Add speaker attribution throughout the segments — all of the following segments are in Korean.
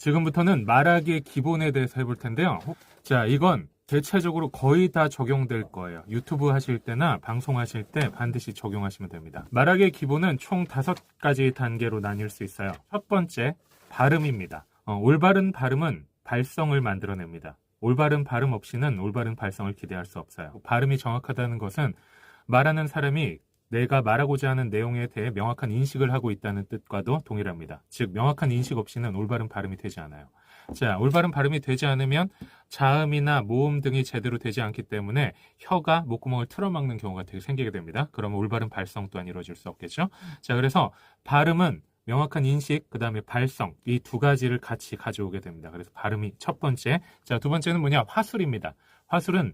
Speaker 1: 지금부터는 말하기의 기본에 대해서 해볼 텐데요. 자, 이건 대체적으로 거의 다 적용될 거예요. 유튜브 하실 때나 방송하실 때 반드시 적용하시면 됩니다. 말하기의 기본은 총 5가지 단계로 나뉠 수 있어요. 첫 번째, 발음입니다. 올바른 발음은 발성을 만들어냅니다. 올바른 발음 없이는 올바른 발성을 기대할 수 없어요. 발음이 정확하다는 것은 말하는 사람이 내가 말하고자 하는 내용에 대해 명확한 인식을 하고 있다는 뜻과도 동일합니다. 즉, 명확한 인식 없이는 올바른 발음이 되지 않아요. 자, 올바른 발음이 되지 않으면 자음이나 모음 등이 제대로 되지 않기 때문에 혀가 목구멍을 틀어막는 경우가 되게 생기게 됩니다. 그러면 올바른 발성 또한 이루어질 수 없겠죠. 자, 그래서 발음은 명확한 인식, 그 다음에 발성, 이 2가지를 같이 가져오게 됩니다. 그래서 발음이 첫 번째. 자, 두 번째는 뭐냐? 화술입니다. 화술은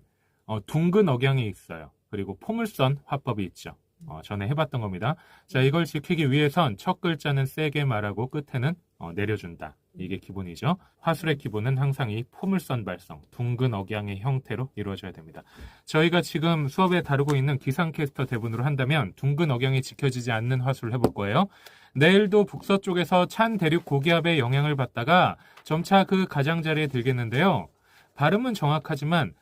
Speaker 1: 둥근 억양이 있어요. 그리고 포물선 화법이 있죠. 전에 해봤던 겁니다. 자, 이걸 지키기 위해선 첫 글자는 세게 말하고 끝에는 내려준다. 이게 기본이죠. 화술의 기본은 항상 이 포물선 발성, 둥근 억양의 형태로 이루어져야 됩니다. 저희가 지금 수업에 다루고 있는 기상캐스터 대본으로 한다면 둥근 억양이 지켜지지 않는 화술을 해볼 거예요. 내일도 북서쪽에서 찬 대륙 고기압의 영향을 받다가 점차 그 가장자리에 들겠는데요. 발음은 정확하지만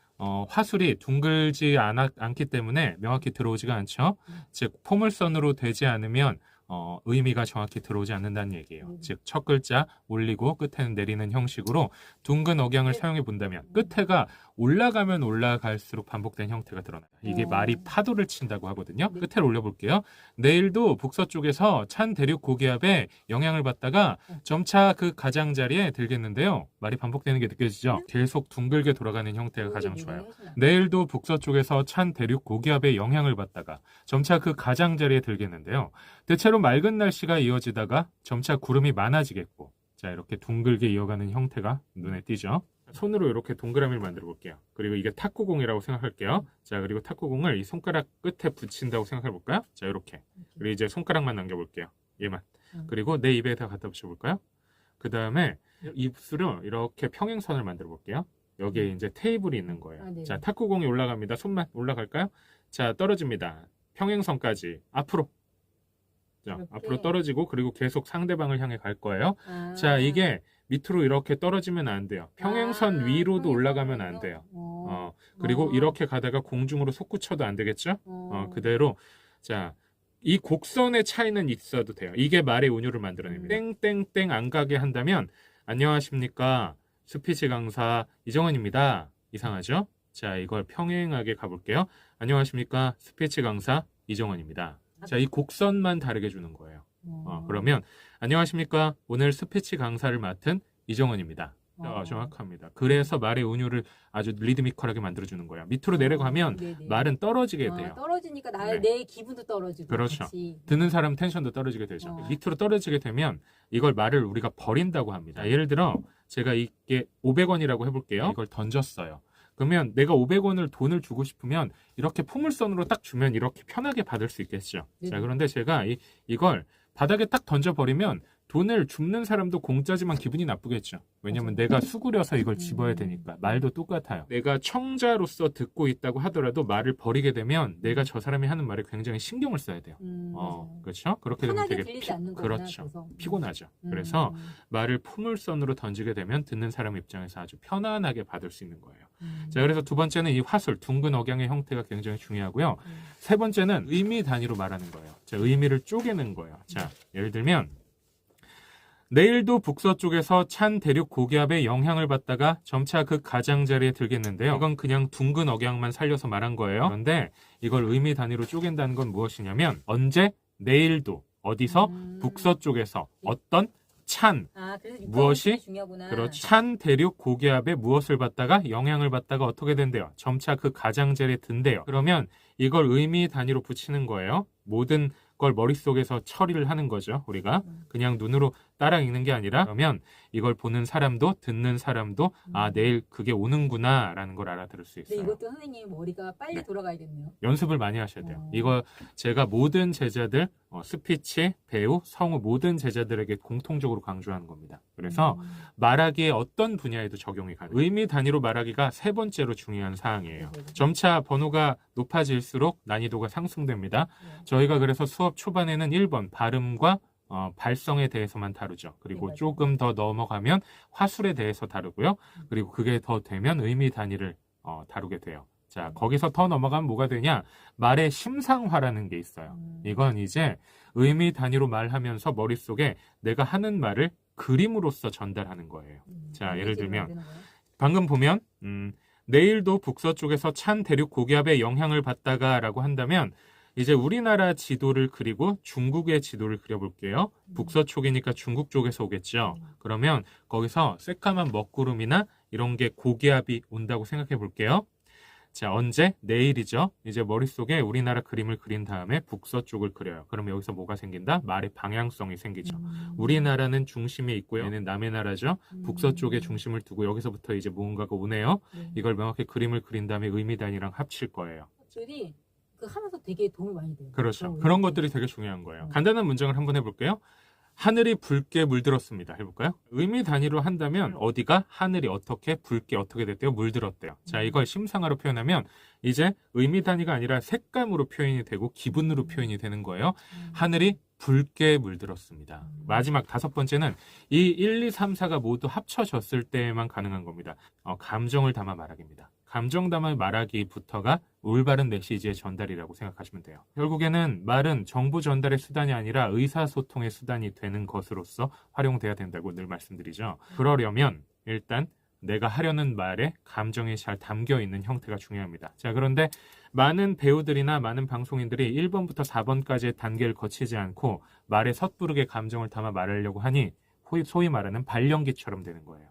Speaker 1: 화술이 둥글지 않기 때문에 명확히 들어오지가 않죠. 즉, 포물선으로 되지 않으면 의미가 정확히 들어오지 않는다는 얘기예요. 즉, 첫 글자 올리고 끝에는 내리는 형식으로 둥근 억양을 사용해 본다면 끝에가 올라가면 올라갈수록 반복된 형태가 드러나요. 이게 말이 파도를 친다고 하거든요. 끝을 올려볼게요. 내일도 북서쪽에서 찬 대륙 고기압에 영향을 받다가 점차 그 가장자리에 들겠는데요. 말이 반복되는 게 느껴지죠? 계속 둥글게 돌아가는 형태가 가장 좋아요. 내일도 북서쪽에서 찬 대륙 고기압에 영향을 받다가 점차 그 가장자리에 들겠는데요. 대체로 맑은 날씨가 이어지다가 점차 구름이 많아지겠고, 자, 이렇게 둥글게 이어가는 형태가 눈에 띄죠. 손으로 이렇게 동그라미를 만들어 볼게요. 그리고 이게 탁구공이라고 생각할게요. 자, 그리고 탁구공을 이 손가락 끝에 붙인다고 생각해 볼까요? 자, 이렇게. 그리고 이제 손가락만 남겨볼게요. 얘만. 그리고 내 입에다 갖다 붙여볼까요? 그 다음에 입술을 이렇게 평행선을 만들어 볼게요. 여기에 이제 테이블이 있는 거예요. 자, 탁구공이 올라갑니다. 손만 올라갈까요? 자, 떨어집니다. 평행선까지 앞으로. 자, 앞으로 떨어지고 그리고 계속 상대방을 향해 갈 거예요. 자, 이게 밑으로 이렇게 떨어지면 안 돼요. 평행선 위로도 올라가면 안 돼요. 그리고 이렇게 가다가 공중으로 솟구쳐도 안 되겠죠? 그대로. 자, 이 곡선의 차이는 있어도 돼요. 이게 말의 운율을 만들어냅니다. 땡땡땡 안 가게 한다면 안녕하십니까? 스피치 강사 이정원입니다. 이상하죠? 자, 이걸 평행하게 가볼게요. 안녕하십니까? 스피치 강사 이정원입니다. 자, 이 곡선만 다르게 주는 거예요. 그러면 안녕하십니까? 오늘 스피치 강사를 맡은 이정원입니다. 정확합니다. 그래서 말의 운율을 아주 리드미컬하게 만들어주는 거예요. 밑으로 내려가면 말은 떨어지게 돼요.
Speaker 2: 떨어지니까 내 기분도 떨어지고.
Speaker 1: 그렇죠.
Speaker 2: 같이.
Speaker 1: 듣는 사람 텐션도 떨어지게 되죠. 밑으로 떨어지게 되면 이걸 말을 우리가 버린다고 합니다. 예를 들어 제가 이게 500원이라고 해볼게요. 이걸 던졌어요. 그러면 내가 500원을 돈을 주고 싶으면 이렇게 포물선으로 딱 주면 이렇게 편하게 받을 수 있겠죠. 자, 그런데 제가 이걸 바닥에 딱 던져버리면 돈을 줍는 사람도 공짜지만 기분이 나쁘겠죠. 왜냐면 내가 수그려서 이걸 집어야 되니까. 말도 똑같아요. 내가 청자로서 듣고 있다고 하더라도 말을 버리게 되면 내가 저 사람이 하는 말에 굉장히 신경을 써야 돼요. 그렇죠? 그렇게 되면 되게 그렇죠. 피곤하죠. 그래서 말을 포물선으로 던지게 되면 듣는 사람 입장에서 아주 편안하게 받을 수 있는 거예요. 자, 그래서 두 번째는 이 화술, 둥근 억양의 형태가 굉장히 중요하고요. 세 번째는 의미 단위로 말하는 거예요. 자, 의미를 쪼개는 거예요. 자, 예를 들면 내일도 북서쪽에서 찬 대륙 고기압의 영향을 받다가 점차 그 가장자리에 들겠는데요. 이건 그냥 둥근 억양만 살려서 말한 거예요. 그런데 이걸 의미 단위로 쪼갠다는 건 무엇이냐면 언제, 내일도, 어디서, 북서쪽에서 어떤 찬, 무엇이, 그렇죠. 찬 대륙 고기압에 무엇을 받다가 영향을 받다가 어떻게 된대요? 점차 그 가장자리에 든대요. 그러면 이걸 의미 단위로 붙이는 거예요. 모든 걸 머릿속에서 처리를 하는 거죠. 우리가 그냥 눈으로 따라 읽는 게 아니라 그러면 이걸 보는 사람도 듣는 사람도 아, 내일 그게 오는구나 라는 걸 알아들을 수 있어요.
Speaker 2: 이것도 선생님 머리가 빨리 돌아가야겠네요.
Speaker 1: 연습을 많이 하셔야 돼요. 이거 제가 모든 제자들 스피치, 배우, 성우 모든 제자들에게 공통적으로 강조하는 겁니다. 그래서 말하기의 어떤 분야에도 적용이 가능해요. 의미 단위로 말하기가 세 번째로 중요한 사항이에요. 점차 번호가 높아질수록 난이도가 상승됩니다. 저희가 그래서 수업 초반에는 1번 발음과 발성에 대해서만 다루죠. 그리고
Speaker 2: 네, 맞아요.
Speaker 1: 조금 더 넘어가면 화술에 대해서 다루고요. 그리고 그게 더 되면 의미 단위를 다루게 돼요. 자, 거기서 더 넘어가면 뭐가 되냐? 말의 심상화라는 게 있어요. 이건 이제 의미 단위로 말하면서 머릿속에 내가 하는 말을 그림으로써 전달하는 거예요. 자, 예를 들면 방금 보면 내일도 북서쪽에서 찬 대륙 고기압의 영향을 받다가 라고 한다면 이제 우리나라 지도를 그리고 중국의 지도를 그려볼게요. 북서쪽이니까 중국 쪽에서 오겠죠. 그러면 거기서 새까만 먹구름이나 이런 게 고기압이 온다고 생각해 볼게요. 자, 언제? 내일이죠. 이제 머릿속에 우리나라 그림을 그린 다음에 북서쪽을 그려요. 그러면 여기서 뭐가 생긴다? 말의 방향성이 생기죠. 우리나라는 중심에 있고요. 얘는 남의 나라죠. 북서쪽에 중심을 두고 여기서부터 이제 무언가가 오네요. 이걸 명확히 그림을 그린 다음에 의미 단위랑 합칠 거예요.
Speaker 2: 확실히 그 하면서 되게 도움이 많이 돼요.
Speaker 1: 그렇죠. 그런 것들이 되게 중요한 거예요. 간단한 문장을 한번 해볼게요. 하늘이 붉게 물들었습니다. 해볼까요? 의미 단위로 한다면 어디가 하늘이 어떻게 붉게 어떻게 됐대요? 물들었대요. 자, 이걸 심상화로 표현하면 이제 의미 단위가 아니라 색감으로 표현이 되고 기분으로 표현이 되는 거예요. 하늘이 붉게 물들었습니다. 마지막 5번째는 이 1, 2, 3, 4가 모두 합쳐졌을 때에만 가능한 겁니다. 감정을 담아 말하기입니다. 감정 담아 말하기부터가 올바른 메시지의 전달이라고 생각하시면 돼요. 결국에는 말은 정보 전달의 수단이 아니라 의사소통의 수단이 되는 것으로서 활용돼야 된다고 늘 말씀드리죠. 그러려면 일단 내가 하려는 말에 감정이 잘 담겨 있는 형태가 중요합니다. 자, 그런데 많은 배우들이나 많은 방송인들이 1번부터 4번까지의 단계를 거치지 않고 말에 섣부르게 감정을 담아 말하려고 하니 소위 말하는 발연기처럼 되는 거예요.